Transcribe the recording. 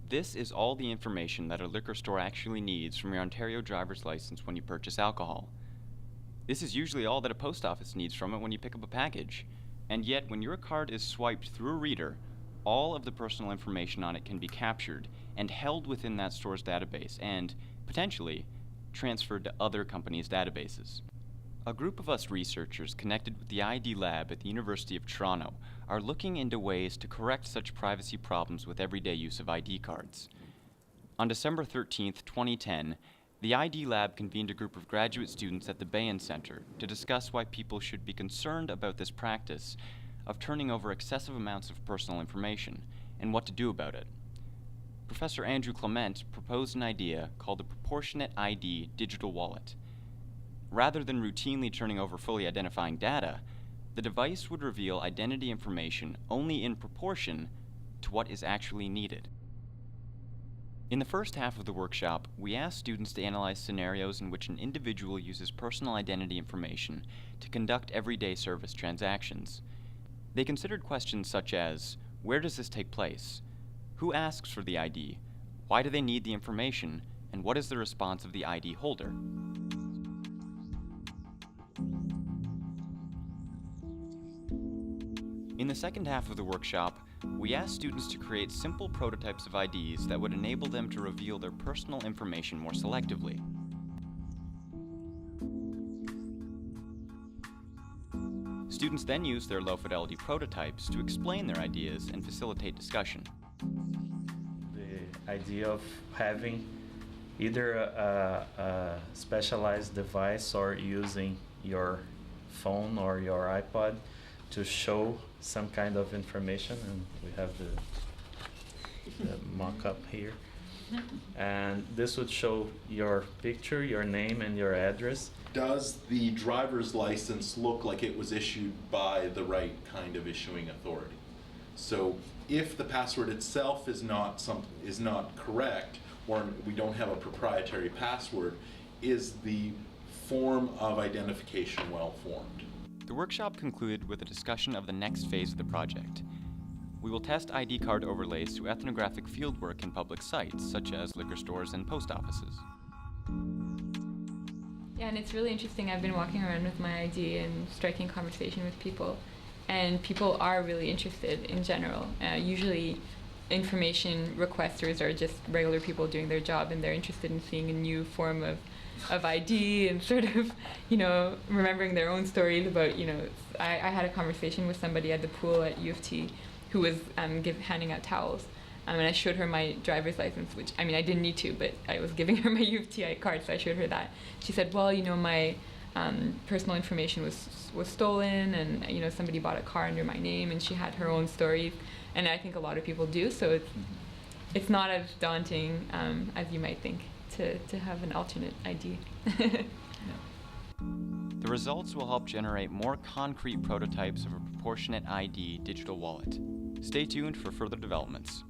This is all the information that a liquor store actually needs from your Ontario driver's license when you purchase alcohol. This is usually all that a post office needs from it when you pick up a package. And yet, when your card is swiped through a reader, all of the personal information on it can be captured and held within that store's database and, potentially, transferred to other companies' databases. A group of us researchers connected with the ID lab at the University of Toronto are looking into ways to correct such privacy problems with everyday use of ID cards. On December 13, 2010, the ID lab convened a group of graduate students at the Bain Center to discuss why people should be concerned about this practice of turning over excessive amounts of personal information and what to do about it. Professor Andrew Clement proposed an idea called the Proportionate ID digital wallet. Rather than routinely turning over fully identifying data, the device would reveal identity information only in proportion to what is actually needed. In the first half of the workshop, we asked students to analyze scenarios in which an individual uses personal identity information to conduct everyday service transactions. They considered questions such as, where does this take place? Who asks for the ID? Why do they need the information? And what is the response of the ID holder? In the second half of the workshop, we asked students to create simple prototypes of IDs that would enable them to reveal their personal information more selectively. Students then used their low-fidelity prototypes to explain their ideas and facilitate discussion. The idea of having either a specialized device or using your phone or your iPod to show some kind of information, and we have the mock-up here. And this would show your picture, your name, and your address. Does the driver's license look like it was issued by the right kind of issuing authority? So if the password itself is not correct, or we don't have a proprietary password, is the form of identification well formed? The workshop concluded with a discussion of the next phase of the project. We will test ID card overlays to ethnographic fieldwork in public sites, such as liquor stores and post offices. Yeah, and it's really interesting. I've been walking around with my ID and striking conversation with people, and people are really interested in general. Usually information requesters are just regular people doing their job, and they're interested in seeing a new form of ID and sort of, remembering their own stories about, I had a conversation with somebody at the pool at U of T who was handing out towels. And I showed her my driver's license, which, I didn't need to, but I was giving her my U of T card, so I showed her that. She said, well, my personal information was stolen, and, somebody bought a car under my name, and she had her own stories. And I think a lot of people do, so it's not as daunting as you might think to have an alternate ID. The results will help generate more concrete prototypes of a proportionate ID digital wallet. Stay tuned for further developments.